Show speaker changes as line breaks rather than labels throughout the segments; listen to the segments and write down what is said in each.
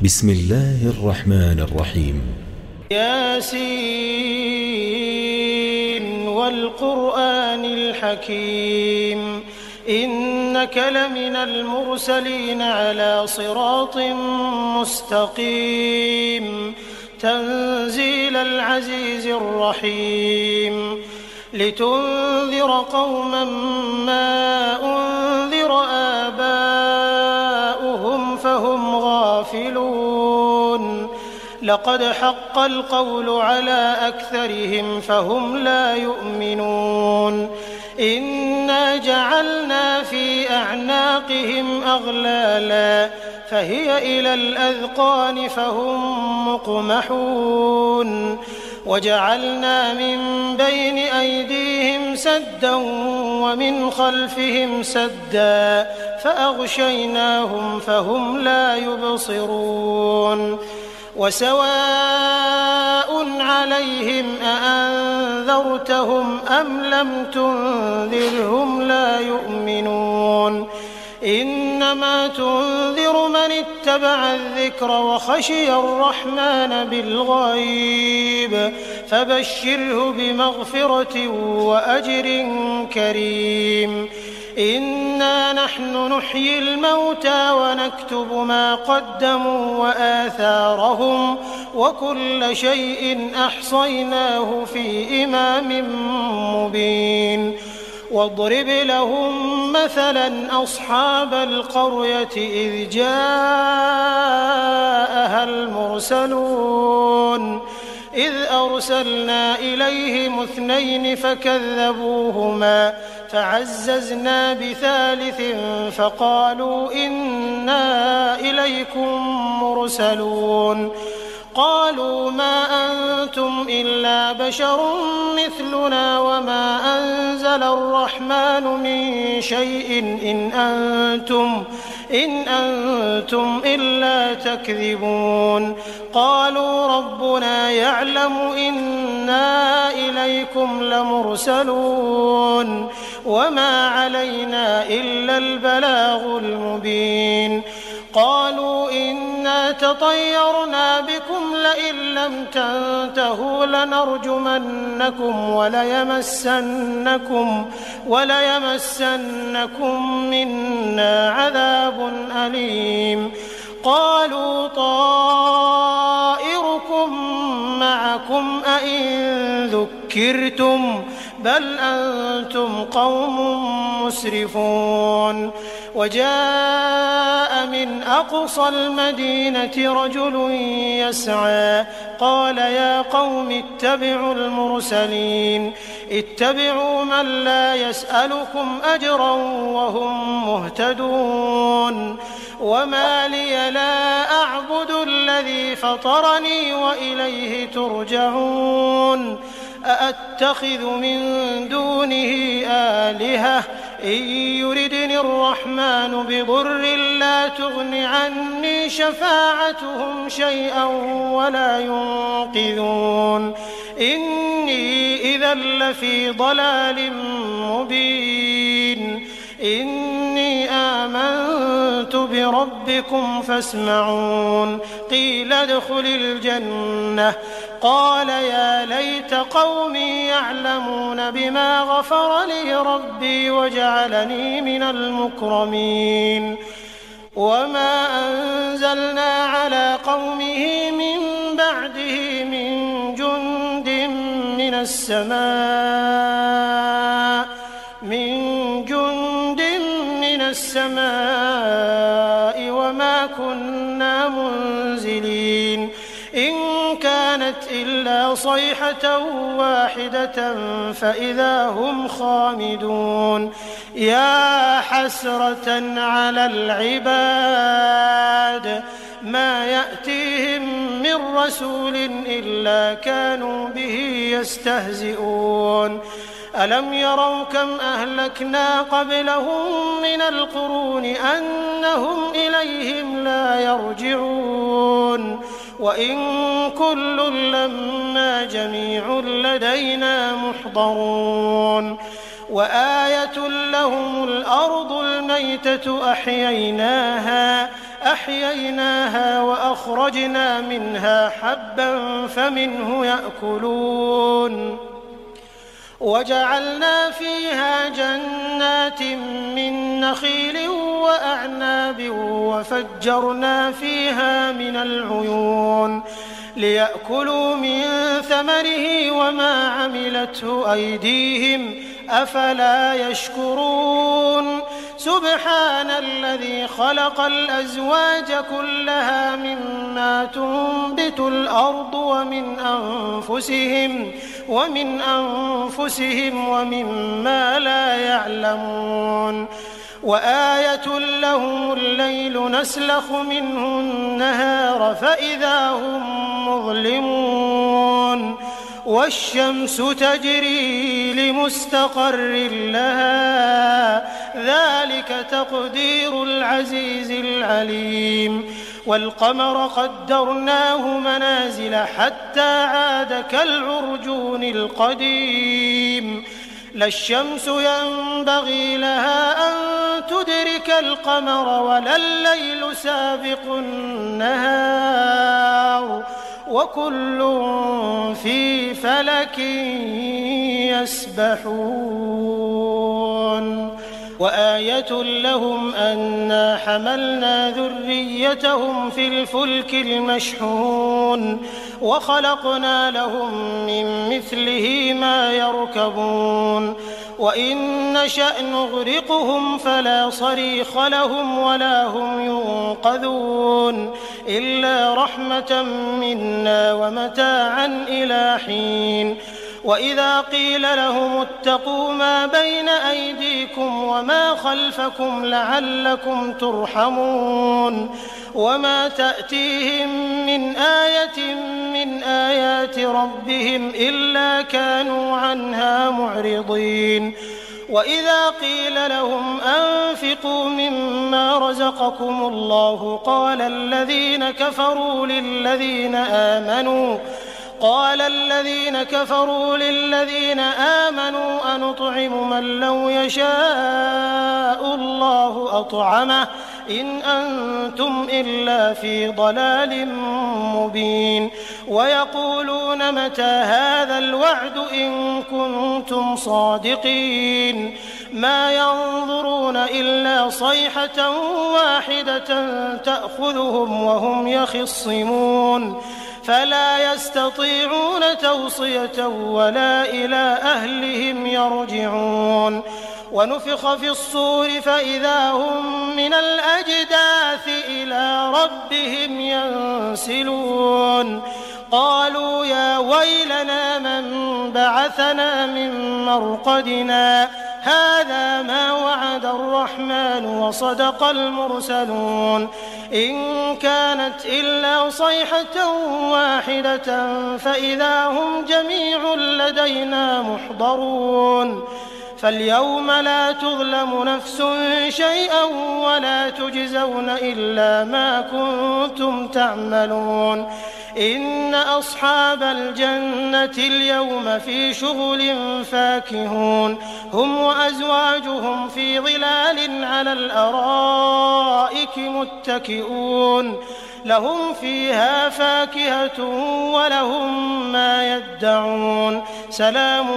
بسم الله الرحمن الرحيم.
ياسين والقرآن الحكيم إنك لمن المرسلين على صراط مستقيم تنزيل العزيز الرحيم لتنذر قوما ما أنذر آباؤهم فهم غافلون لقد حق القول على أكثرهم فهم لا يؤمنون إنا جعلنا في أعناقهم أغلالا فهي إلى الأذقان فهم مقمحون وجعلنا من بين أيديهم سدا ومن خلفهم سدا فأغشيناهم فهم لا يبصرون وسواء عليهم أأنذرتهم أم لم تنذرهم لا يؤمنون إنما تنذر من اتبع الذكر وخشي الرحمن بالغيب فبشره بمغفرة وأجر كريم إنا نحن نحيي الموتى ونكتب ما قدموا وآثارهم وكل شيء أحصيناه في إمام مبين واضرب لهم مثلا أصحاب القرية إذ جاءها المرسلون إذ أرسلنا إليهم 2 فكذبوهما فعززنا بثالث فقالوا إنا إليكم مرسلون قالوا ما أنتم إلا بشر مثلنا وما أنزل الرحمن من شيء إن أنتم إلا تكذبون قالوا ربنا يعلم إنا إليكم لمرسلون وما علينا إلا البلاغ المبين قالوا إنا تطيرنا بكم لئن لم تنتهوا لنرجمنكم وليمسنكم منا عذاب أليم قالوا طائركم معكم أئن ذكرتم بل أنتم قوم مسرفون وجاء من أقصى المدينة رجل يسعى قال يا قوم اتبعوا المرسلين اتبعوا من لا يسألكم أجرا وهم مهتدون وما لي لا أعبد الذي فطرني وإليه ترجعون أأتخذ من دونه آلهة إن يردني الرحمن بضر لا تغن عني شفاعتهم شيئا ولا ينقذون إني إذا لفي ضلال مبين إني آمنت بربكم فاسمعون قيل ادخل الجنة قال يا ليت قومي يعلمون بما غفر لي ربي وجعلني من المكرمين وما أنزلنا على قومه من بعده من جند من السماء وما كنا منزلين إن كانت إلا صيحة واحدة فإذا هم خامدون يا حسرة على العباد ما يأتيهم من رسول إلا كانوا به يستهزئون ألم يروا كم أهلكنا قبلهم من القرون أنهم إليهم لا يرجعون وإن كل لما جميع لدينا محضرون وآية لهم الأرض الميتة أحييناها أحييناها وأخرجنا منها حبا فمنه يأكلون وجعلنا فيها جنات من نخيل وأعناب وفجرنا فيها من العيون ليأكلوا من ثمره وما عملته أيديهم أفلا يشكرون سبحان الذي خلق الأزواج كلها مما تنبت الأرض ومن أنفسهم ومما لا يعلمون وآية لهم الليل نسلخ منه النهار فإذا هم مظلمون والشمس تجري لمستقر لها ذلك تقدير العزيز العليم والقمر قدرناه منازل حتى عاد كالعرجون القديم لا الشمس ينبغي لها أن تدرك القمر ولا الليل سابق النهار وكل في فلك يسبحون وآية لهم أنا حملنا ذريتهم في الفلك المشحون وخلقنا لهم من مثله ما يركبون وإن نشأ نغرقهم فلا صريخ لهم ولا هم ينقذون إلا رحمة منا ومتاعا إلى حين وإذا قيل لهم اتقوا ما بين أيديكم وما خلفكم لعلكم ترحمون وما تأتيهم من آية من آيات ربهم إلا كانوا عنها معرضين وإذا قيل لهم أنفقوا مما رزقكم الله قال الذين كفروا للذين آمنوا أنطعم من لو يشاء الله أطعمه إن أنتم إلا في ضلال مبين ويقولون متى هذا الوعد إن كنتم صادقين ما ينظرون إلا صيحة واحدة تأخذهم وهم يخصمون فلا يستطيعون توصية ولا إلى أهلهم يرجعون ونفخ في الصور فإذا هم من الأجداث إلى ربهم ينسلون قالوا يا ويلنا من بعثنا من مرقدنا هذا ما وعد الرحمن وصدق المرسلون إن كانت إلا صيحة واحدة فإذا هم جميع لدينا محضرون فاليوم لا تظلم نفس شيئا ولا تجزون إلا ما كنتم تعملون إن أصحاب الجنة اليوم في شغل فاكهون هم وأزواجهم في ظلال على الأرائك متكئون لهم فيها فاكهة ولهم ما يدعون سلام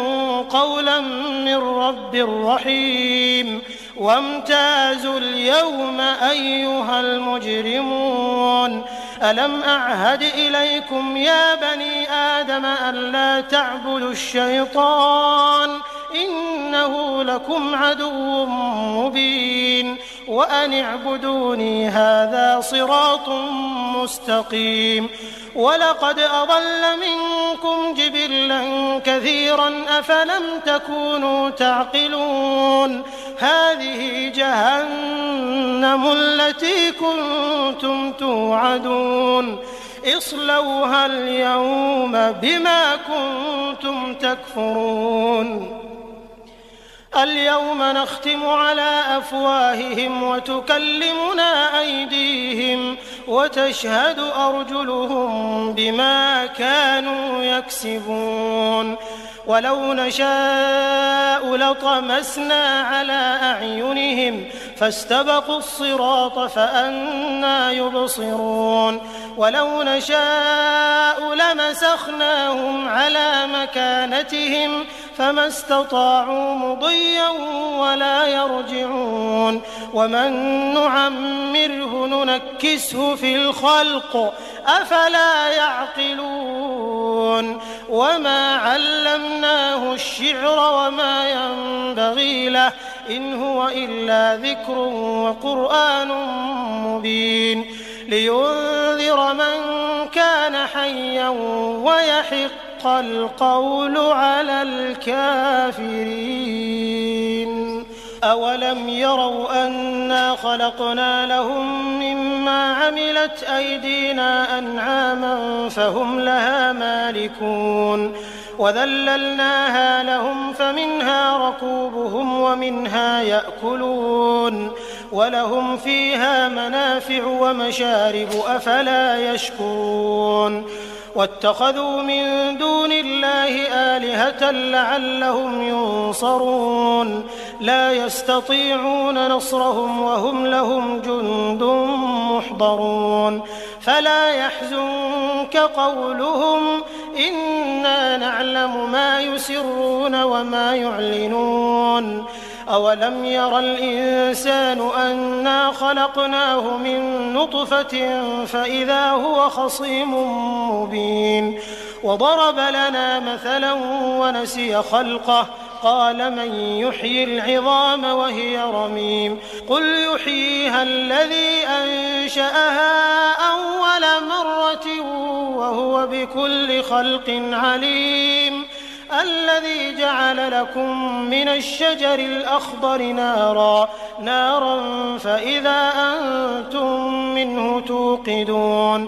قولا من رب رحيم وامتازوا اليوم أيها المجرمون ألم أعهد إليكم يا بني آدم ألا تعبدوا الشيطان إنه لكم عدو مبين وأن اعبدوني هذا صراط مستقيم ولقد أضل منكم جبلا كثيرا أفلم تكونوا تعقلون هذه جهنم التي كنتم توعدون اصلوها اليوم بما كنتم تكفرون اليوم نختم على أفواههم وتكلمنا أيديهم وتشهد أرجلهم بما كانوا يكسبون ولو نشاء لطمسنا على أعينهم فاستبقوا الصراط فأنى يبصرون ولو نشاء لمسخناهم على مكانتهم فما استطاعوا مضيا ولا يرجعون ومن نعمره ننكسه في الخلق أفلا يعقلون وما علمناه الشعر وما ينبغي له إن هو إلا ذكر وقرآن مبين لينذر من كان حيا ويحق القول على الكافرين أولم يروا أنا خلقنا لهم مما عملت أيدينا أنعاما فهم لها مالكون وذللناها لهم فمنها ركوبهم ومنها يأكلون ولهم فيها منافع ومشارب أفلا يشكرون واتخذوا من دون الله آلهة لعلهم ينصرون لا يستطيعون نصرهم وهم لهم جند محضرون فلا يحزنك قولهم إنا نعلم ما يسرون وما يعلنون أولم ير الإنسان أنا خلقناه من نطفة فإذا هو خصيم مبين وضرب لنا مثلا ونسي خلقه قال من يحيي العظام وهي رميم قل يحييها الذي أنشأها أول مرة وهو بكل خلق عليم الذي جعل لكم من الشجر الأخضر نارا فإذا أنتم منه توقدون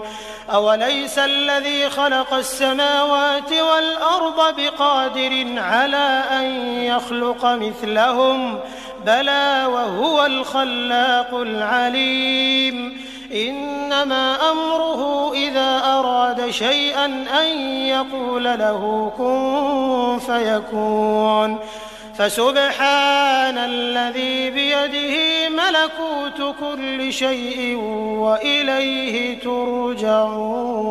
أوليس الذي خلق السماوات والأرض بقادر على أن يخلق مثلهم بلى وهو الخلاق العليم إنما أمره إذا أراد شيئا أن يقول له كن فيكون فسبحان الذي بيده ملكوت كل شيء وإليه ترجعون.